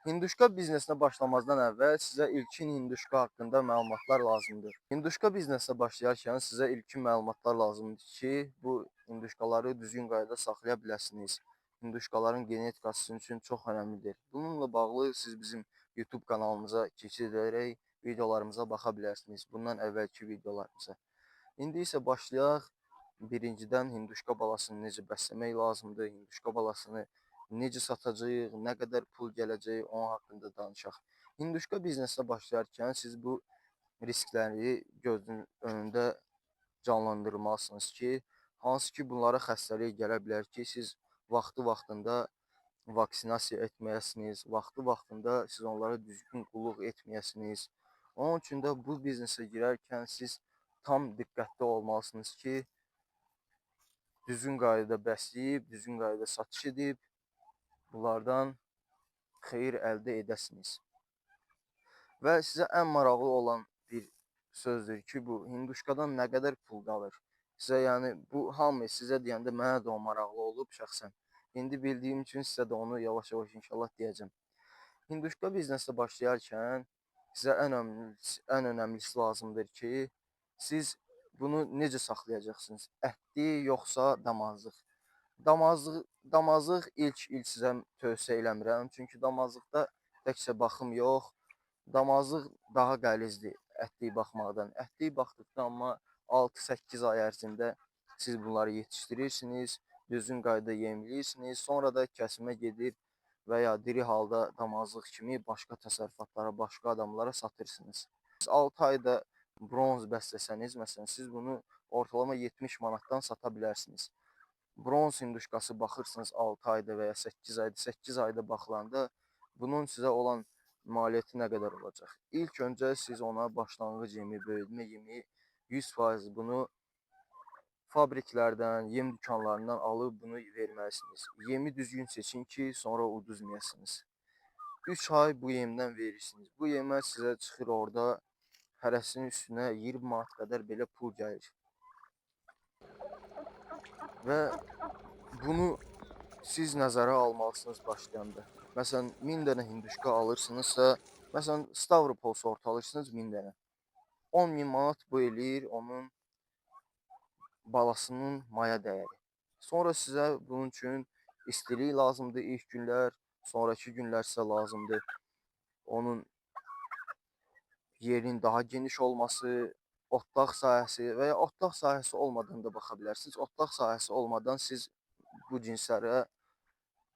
Hinduşka biznesinə başlamazdan əvvəl sizə ilkin hinduşka haqqında məlumatlar lazımdır. Hinduşka biznesinə başlayarkən sizə ilkin məlumatlar lazımdır ki, bu hinduşkaları düzgün qaydada saxlaya biləsiniz. Hinduşkaların genetikası sizin üçün çox önəmlidir. Bununla bağlı siz bizim YouTube kanalımıza keçid edərək videolarımıza baxa bilərsiniz. Bundan əvvəlki videolarımıza. İndi isə başlayaq. Birincidən hinduşka balasını necə bəsləmək lazımdır, hinduşka balasını necə satacağıq, nə qədər pul gələcək, onun haqqında danışaq. Hinduşka biznesinə başlayarkən siz bu riskləri gözünün önündə canlandırmalısınız ki, hansı ki bunlara xəstəlik gələ bilər ki, siz vaxtında vaksinasiya etməyəsiniz, vaxtında siz onlara düzgün qulluq etməyəsiniz. Onun üçün də bu biznesə girərkən siz tam diqqətli olmalısınız ki, düzgün qaydada bəsləyib, düzgün qaydada satış edib, bunlardan xeyir əldə edəsiniz. Və sizə ən maraqlı olan bir sözdür ki, bu hinduşkadan nə qədər pul qalır? Sizə yəni bu hamı sizə deyəndə mənə də o maraqlı olub şəxsən. İndi bildiyim üçün sizə də onu yavaş-yavaş inşallah deyəcəm. Hinduşka biznesə başlayarkən sizə ən önəmlisi lazımdır ki, siz bunu necə saxlayacaqsınız? Ətli yoxsa damazlıq? Damazlıq ilk sizə tövsiyə eləmirəm. Çünki damazlıqda təkcə baxım yox, damazlıq daha qəlizdir ətliyə baxmaqdan. Ətliyə baxdıqda amma 6-8 ay ərzində siz bunları yetişdirirsiniz, düzgün qaydada yemləyirsiniz, sonra da kəsimə gedir və ya diri halda damazlıq kimi başqa təsərrüfatlara, başqa adamlara satırsınız. Siz 6 ayda bronz bəsləsəniz, məsələn, siz bunu ortalama 70 manatdan sata bilərsiniz. Bronz hinduşkası baxırsınız 6 ayda və ya 8 ayda, 8 ayda baxılanda bunun sizə olan maliyyəti nə qədər olacaq? İlk öncə siz ona başlanğıc yemi, böyütmə yemi 100% bunu fabriklərdən, yem dükanlarından alıb bunu verməlisiniz. Yemi düzgün seçin ki, sonra uduzmayasınız. 3 ay bu yemdən verirsiniz. Bu yemə sizə çıxır orada hərəsinin üstünə 20 manat qədər belə pul gəlir. Və bunu siz nəzərə almalısınız başlayanda. Məsələn, 1000 dənə hinduşka alırsınızsa, məsələn, Stavropol sortu alırsınız 1000 dənə. 10.000 manat bu eləyir onun balasının maya dəyəri. Sonra sizə bunun üçün istilik lazımdır ilk günlər, sonraki günlər sizə lazımdır onun yerin daha geniş olması, otlaq sahəsi və ya otlaq sahəsi olmadan da baxa bilərsiniz. Otlaq sahəsi olmadan siz bu cinslərə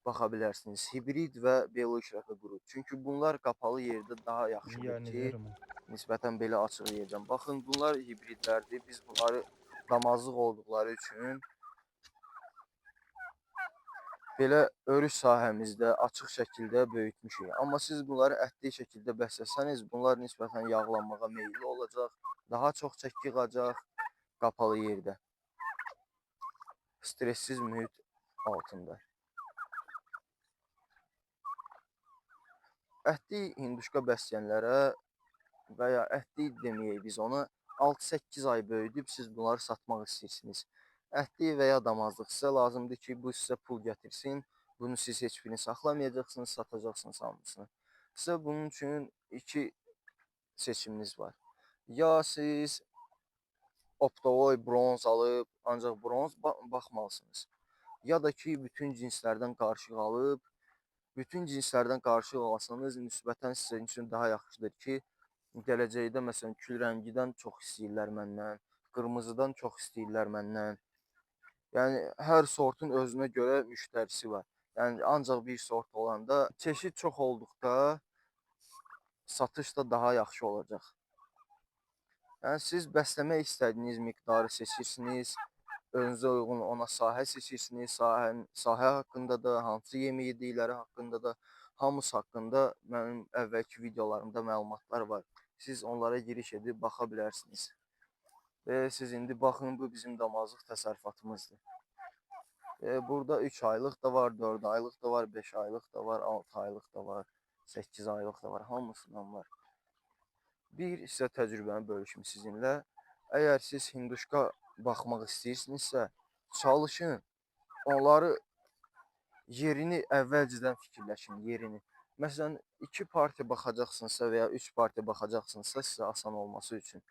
baxa bilərsiniz. Hibrid və bioloji qrup. Çünki bunlar qapalı yerdə daha yaxşıdır Yani ki, derim. nisbətən belə açıq yerdən. Baxın, bunlar hibridlərdir. Biz bunları damazlıq olduqları üçün belə örüş sahəmizdə açıq şəkildə böyütmüşük. Amma siz bunları ətli şəkildə bəsləsəniz, bunlar nisbətən yağlanmağa meyilli olacaq, daha çox çəki yığacaq qapalı yerdə, stressiz mühit altında. Ətli hinduşka bəsləyənlərə və ya ətli deməyək biz ona, 6-8 ay böyüdüb siz bunları satmaq istəyirsiniz. Ətli və ya damazlıq sizə lazımdır ki, bu sizə pul gətirsin. Bunu siz heç birini saxlamayacaqsınız, satacaqsınız hamısını. Sizə bunun üçün 2 seçiminiz var. Ya siz optavoy bronz alıb, ancaq bronz baxmalısınız. Ya da ki, bütün cinslərdən qarışıq alıb, bütün cinslərdən qarışıq alsanız nisbətən sizin üçün daha yaxşıdır ki, gələcəkdə məsələn kül rəngidən çox istəyirlər məndən, qırmızıdan çox istəyirlər məndən. Yəni hər sortun özünə görə müştərisi var. Yəni ancaq bir sort olanda, çeşid çox olduqda satış da daha yaxşı olacaq. Yəni siz bəsləmək istədiyiniz miqdarı seçirsiniz, özünüzə uyğun ona sahə seçirsiniz, sahə haqqında da, hansı yemi yedikləri haqqında da, hamısı haqqında mənim əvvəlki videolarımda məlumatlar var. Siz onlara giriş edib baxa bilərsiniz. Və siz indi baxın, bu bizim damazlıq təsərrüfatımızdır. Burada 3 aylıq da var, 4 aylıq da var, 5 aylıq da var, 6 aylıq da var, 8 aylıq da var, hamısından var. Bir sizə təcrübəni bölüşüm sizinlə. Əgər siz hinduşka baxmaq istəyirsinizsə, çalışın, onları yerini əvvəlcədən fikirləşin, yerini. Məsələn, 2 partiya baxacaqsınızsa və ya 3 partiya baxacaqsınızsa sizə asan olması üçün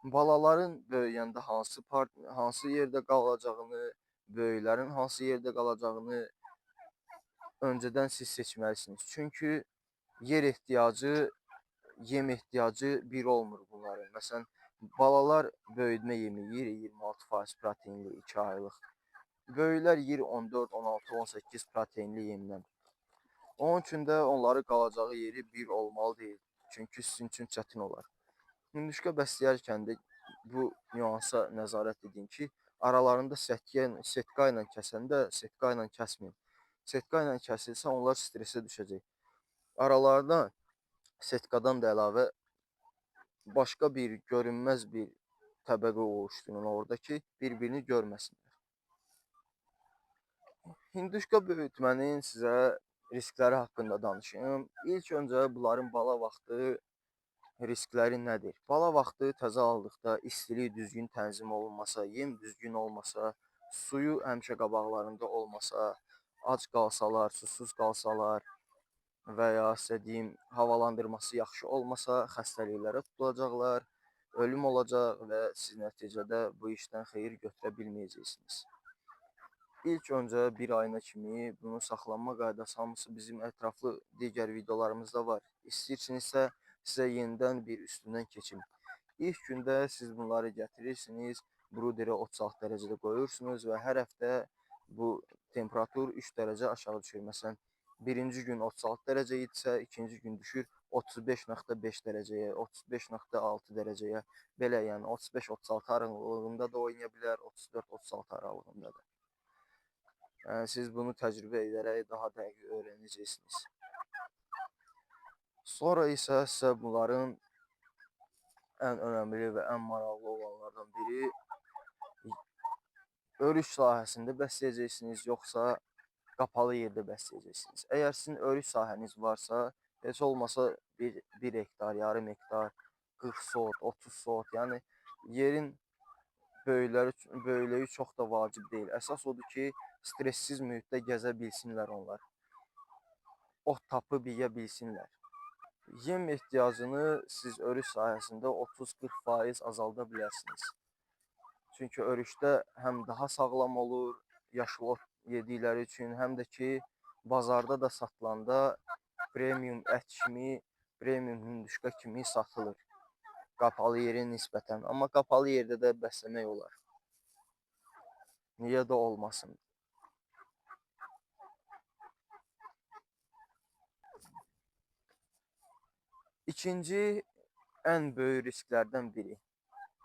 balaların böyüyəndə hansı yerdə qalacağını, böyüklərin hansı yerdə qalacağını öncədən siz seçməlisiniz. Çünki yer ehtiyacı, yem ehtiyacı bir olmur bunların. Məsələn, balalar böyütmə yemi yeyir 26% proteinli 2 aylıq. Böyüklər yeyir 14, 16, 18 proteinli yemdən. Onun üçün də onların qalacağı yeri bir olmalı deyil. Çünki sizin üçün çətin olar. Hündüşka bəsləyərkən də bu nüansa nəzarət edin ki, aralarında setka ilə kəsəndə setka ilə kəsməyin. Setka ilə kəsilsə onlar stressə düşəcək. Aralarına setkadan da əlavə başqa bir görünməz bir təbəqə oluşturun orada ki, bir-birini görməsinlər. Hinduşka böyütmənin sizə riskləri haqqında danışım. İlk öncə bunların bala vaxtı riskləri nədir? Bala vaxtı təzə aldıqda istilik düzgün tənzim olunmasa, yem düzgün olmasa, suyu həmişə qabaqlarında olmasa, ac qalsalar, susuz qalsalar və ya sizə deyim, havalandırması yaxşı olmasa, xəstəliklərə tutulacaqlar, ölüm olacaq və siz nəticədə bu işdən xeyir götürə bilməyəcəksiniz. İlk öncə bir ayına kimi bunun saxlanma qaydası hamısı bizim ətraflı digər videolarımızda var. İstəyirsinizsə sizə yenidən bir üstündən keçim. İlk gündə siz bunları gətirirsiniz, bruderi 36 dərəcədə qoyursunuz və hər həftə bu temperatur 3 dərəcə aşağı düşür. Məsələn, birinci gün 36 dərəcə idisə, ikinci gün düşür 35.5 dərəcəyə, 35.6 dərəcəyə. Belə yəni 35-36 aralığında da oynaya bilər, 34-36 aralığında da. Siz bunu təcrübə edərək daha dəqiq öyrənəcəksiniz. Sonra isə sizə bunların ən önəmli və ən maraqlı olanlardan biri örüş sahəsində bəsləyəcəksiniz, yoxsa qapalı yerdə bəsləyəcəksiniz. Əgər sizin örüş sahəniz varsa, heç olmasa 1 hektar, yarım hektar, 40 sot, 30 sot, yəni yerin böyüklüyü çox da vacib deyil. Əsas odur ki, stressiz mühitdə gəzə bilsinlər onlar. Ot tapıb yeyə bilsinlər. Yem ehtiyacını siz örüş sahəsində 30-40% azalda bilərsiniz. Çünki örüşdə həm daha sağlam olur, yaşıl ot yedikləri üçün, həm də ki, bazarda da satılanda premium ət kimi, premium hündüşka kimi satılır. Qapalı yerə nisbətən. Amma qapalı yerdə də bəsləmək olar. Niyə də olmasın? İkinci ən böyük risklərdən biri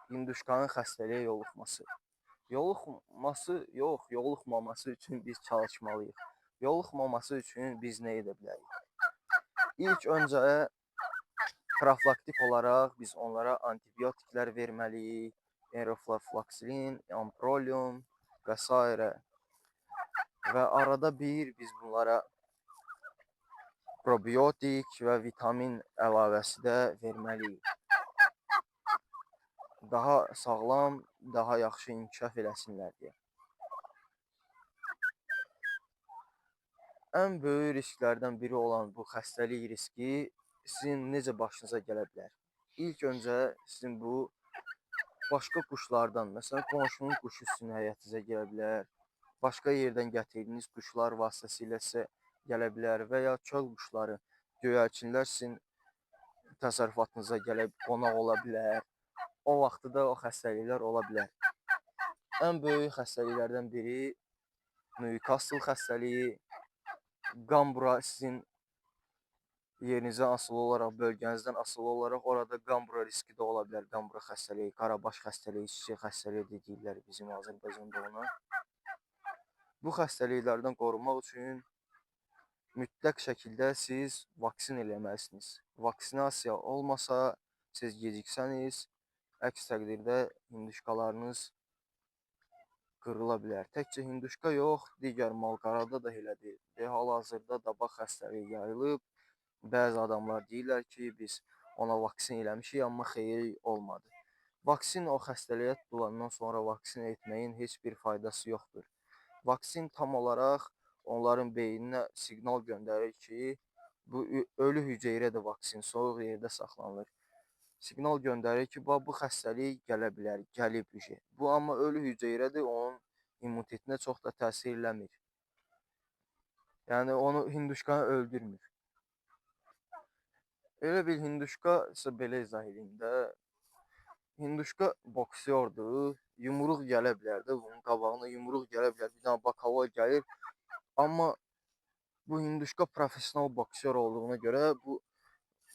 hündüşkanın xəstəliyə yoluxması. Yoluxmaması üçün biz çalışmalıyıq. Yoluxmaması üçün biz nə edə bilərik? İlk öncə profilaktik olaraq biz onlara antibiotiklər verməliyik. Enrofloksilin, amprolium və s. Və arada bir biz bunlara probiotik və vitamin əlavəsi də verməliyik. Daha sağlam, daha yaxşı inkişaf eləsinlər deyə. Ən böyük risklərdən biri olan bu xəstəlik riski sizin necə başınıza gələ bilər? İlk öncə sizin bu başqa quşlardan, məsələn, qonşunun quşu sizin həyətinizə gələ bilər, başqa yerdən gətirdiyiniz quşlar vasitəsilə sizə gələ bilər və ya çöl quşları, göyərçinlər sizin təsərrüfatınıza gəlib qonaq ola bilər. O vaxtda o xəstəliklər ola bilər. Ən böyük xəstəliklərdən biri Newcastle xəstəliyi, qambura sizin yerinizdən asılı olaraq, bölgənizdən asılı olaraq orada qambura riski də ola bilər. Qambura xəstəliyi, qarabaş xəstəliyi, çiçək xəstəliyi deyirlər bizim Azərbaycanda ona. Bu xəstəliklərdən qorunmaq üçün mütləq şəkildə siz vaksin eləməlisiniz. Vaksinasiya olmasa, siz geciksəniz, əks təqdirdə hündüşkalarınız qırıla bilər. Təkcə hündüşka yox, digər malqarada da elədir. Hal-hazırda dabaq xəstəliyi yayılıb. Bəzi adamlar deyirlər ki, biz ona vaksin eləmişik, amma xeyri olmadı. Vaksin o xəstəliyə tutulandan sonra vaksin etməyin heç bir faydası yoxdur. Vaksin tam olaraq onların beyninə siqnal göndərir ki, Bu ölü hüceyrə də vaksin soyuq yerdə saxlanılır. Siqnal göndərir ki, bax bu xəstəlik gələ bilər, gəlib uje. Bu amma ölü hüceyrədir, onun immunitetinə çox da təsir eləmir. Yəni onu hinduşkanı öldürmür. Elə bil hinduşka isə belə izah edeyim də. Hinduşka boksyordur. Yumruq gələ bilər də bunun qabağına yumruq gələ bilər. Bir dənə bakavoy gəlir. Amma bu hinduşka professional boksyor olduğuna görə bu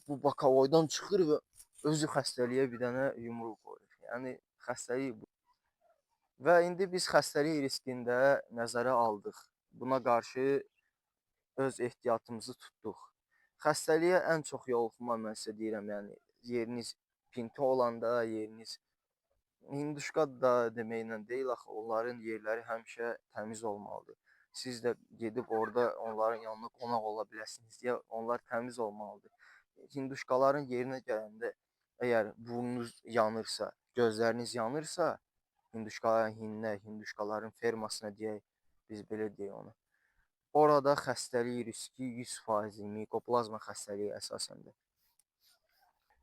bakavoydan çıxır və özü xəstəliyə bir dənə yumruq qoyur. Yəni xəstəlik bu. Və indi biz xəstəlik riskində nəzərə aldıq. Buna qarşı öz ehtiyatımızı tutduq. Xəstəliyə ən çox yoluxma mən sizə deyirəm, yəni yeriniz pinti olanda, yeriniz hinduşka da deməklə deyil axı, onların yerləri həmişə təmiz olmalıdır. Siz də gedib orada onların yanına qonaq ola biləsiniz deyə onlar təmiz olmalıdır. Hinduşkaların yerinə gələndə əgər burnunuz yanırsa, gözləriniz yanırsa, hinduşkaların hininə, hinduşkaların fermasına deyək, biz belə deyək onu. Orada xəstəlik riski 100% mikoplazma xəstəliyi əsasəndir.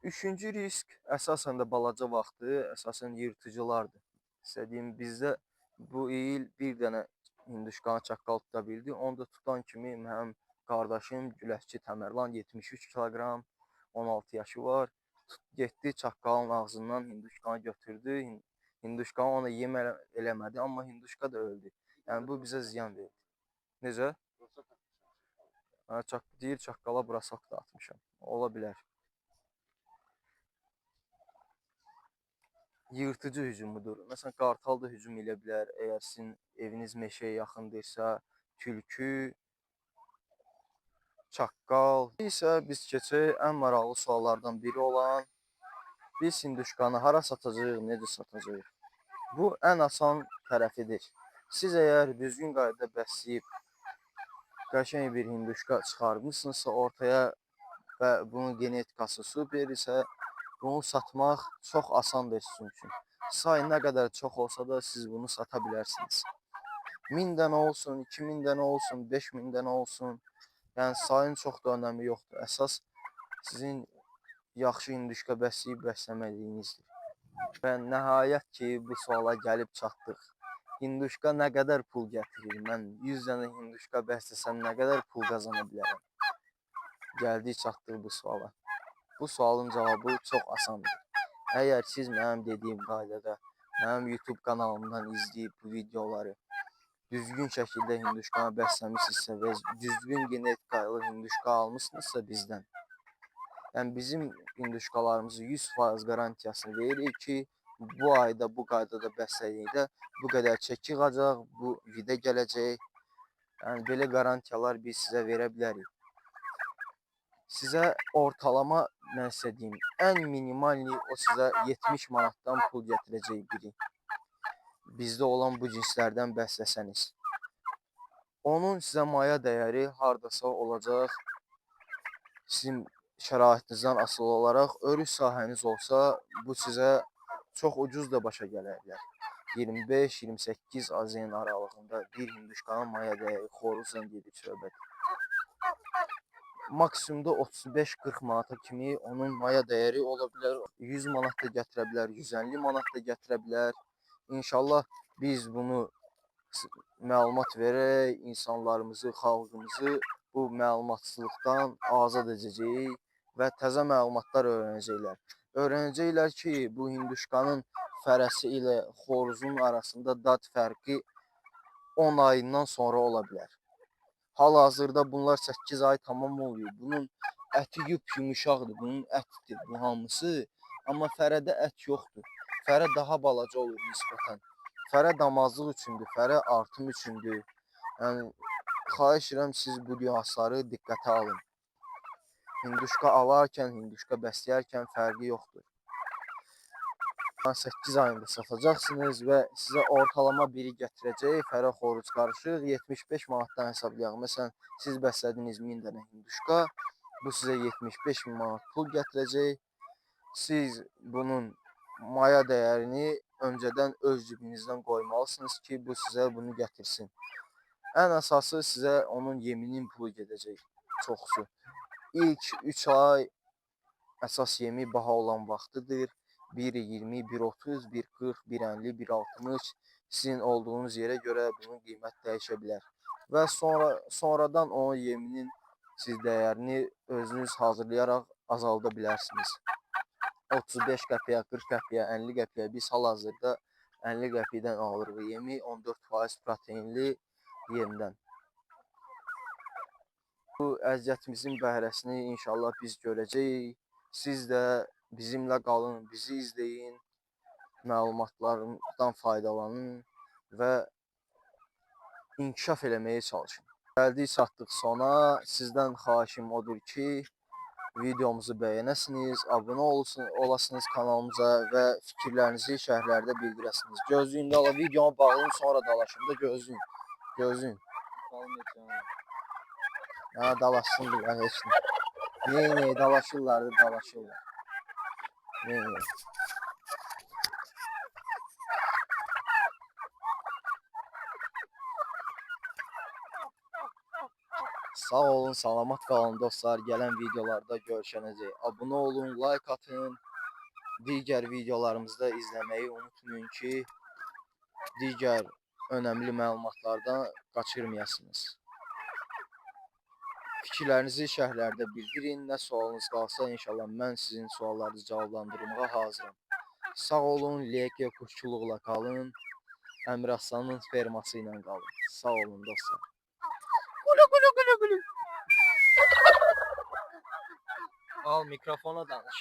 Üçüncü risk əsasən də balaca vaxtı, əsasən yırtıcılardır. Sizə deyim, bizdə bu il bir dənə hinduşkanı çaqqal tuta bildi. Onu da tutan kimi mənim qardaşım Güləşçi Təmərlan 73 kiloqram, 16 yaşı var. Getdi çaqqalın ağzından hinduşkanı götürdü. Hinduşkanı ona yem eləmədi, amma hinduşka da öldü. Yəni bu bizə ziyan verdi. Necə? Deyir çaqqala brasok da atmışam. Ola bilər. Yırtıcı hücumudur. Məsələn, qartal da hücum elə bilər. Əgər sizin eviniz meşəyə yaxındırsa, tülkü, çaqqal. İsə biz keçək ən maraqlı suallardan biri olan biz hinduşkanı hara satacağıq, necə satacağıq? Bu ən asan tərəfidir. Siz əgər düzgün qaydada bəsləyib qəşəng bir hinduşka çıxarmışsınızsa ortaya və bunun genetikası super isə bunu satmaq çox asandır sizin üçün. Say nə qədər çox olsa da siz bunu sata bilərsiniz. 1000 dənə olsun, 2000 dənə olsun, 5000 dənə olsun. Yəni sayın çox da önəmi yoxdur. Əsas sizin yaxşı hinduşka bəsləyib bəsləmədiyinizdir. Və nəhayət ki, bu suala gəlib çatdıq. Hinduşka nə qədər pul gətirir? Mən 100 dənə hinduşka bəsləsəm nə qədər pul qazana bilərəm? Gəldik çatdıq bu suala. Bu sualın cavabı çox asandır. Əgər siz mənim dediyim qaydada mənim YouTube kanalımdan izləyib bu videoları düzgün şəkildə hinduşkanı bəsləmişsinizsə və düzgün genetikalı hinduşka almışsınızsa bizdən, yəni bizim hinduşkalarımızı 100% garantiyasını veririk ki, bu ayda bu qaydada bəslədikdə bu qədər çəki yığacaq, bu vida gələcək. Yəni belə qarantiyalar biz sizə verə bilərik. Sizə ortalama mən sizə deyim, ən minimalni o sizə 70 manatdan pul gətirəcək biri. Bizdə olan bu cinslərdən bəsləsəniz. Onun sizə maya dəyəri hardasa olacaq. Sizin şəraitinizdən asılı olaraq örüş sahəniz olsa, bu sizə çox ucuz da başa gələ bilər. 25-28 AZN aralığında bir hinduşkanın maya dəyəri xoruzdan gedir söhbət. Maksimumda 35-40 manata kimi onun maya dəyəri ola bilər. 100 manat da gətirə bilər, 150 manat da gətirə bilər. İnşallah biz bunu məlumat verək, insanlarımızı, xalqımızı bu məlumatsızlıqdan azad edəcəyik və təzə məlumatlar öyrənəcəklər. Öyrənəcəklər ki, bu hinduşkanın fərəsi ilə xoruzun arasında dad fərqi 10 ayından sonra ola bilər. Hal-hazırda bunlar 8 ay tamam oluyor. Bunun əti yumuşaqdır, bunun ətidir bu hamısı. Amma fərədə ət yoxdur. Fərə daha balaca olur nisbətən. Fərə damazlıq üçündür, fərə artım üçündür. Yəni, xahiş edirəm siz bu nüansları diqqətə alın. Hinduşka alarkən, hinduşka bəsləyərkən fərqi yoxdur. 8 ayında satacaqsınız və sizə ortalama biri gətirəcək, fərə xoruz qarışıq 75 manatdan hesablayaq. Məsələn, siz bəslədiniz 1000 dənə hinduşka, bu sizə 75 manat pul gətirəcək. Siz bunun maya dəyərini öncədən öz cibinizdən qoymalısınız ki, bu sizə bunu gətirsin. Ən əsası sizə onun yeminin pulu gedəcək, çoxsu. İlk 3 ay əsas yemi baha olan vaxtıdır. 1.20, 1.30, 1.40, 1.50, 1.60 sizin olduğunuz yerə görə bunun qiymət dəyişə bilər. Və sonradan o yeminin siz dəyərini özünüz hazırlayaraq azalda bilərsiniz. 35 qəpiyə, 40 qəpiyə, 50 qəpiyə biz hal-hazırda 50 qəpikdən alırıq yemi 14% proteinli yemdən. Bu əziyyətimizin bəhrəsini inşallah biz görəcəyik. Siz də bizimlə qalın, bizi izləyin, məlumatlarımızdan faydalanın və inkişaf eləməyə çalışın. Gəldik, çatdıq sona. Sizdən xahişim odur ki, videomuzu bəyənəsiniz, abunə olasınız kanalımıza və fikirlərinizi şərhlərdə bildirəsiniz. Gözləyin də videoma bağlayın, sonra dalaşın da gözləyin. Gözləyin. Ha, dalaşsınlar heç nə. Neynə, dalaşırlar da dalaşırlar. Neynə. Sağ olun, salamat qalın dostlar. Gələn videolarda görüşənəcək. Abunə olun, like atın. Digər videolarımızda izləməyi unutmayın ki, digər önəmli məlumatlardan qaçırmayasınız. Fikirlərinizi şərhlərdə bildirin. Nə sualınız qalsa, inşallah mən sizin suallarınızı cavablandırmağa hazıram. Sağ olun, Leke Kuşçuluqla qalın. Əmir Aslanın ferması ilə qalın. Sağ olun dostlar. Al mikrofona danış.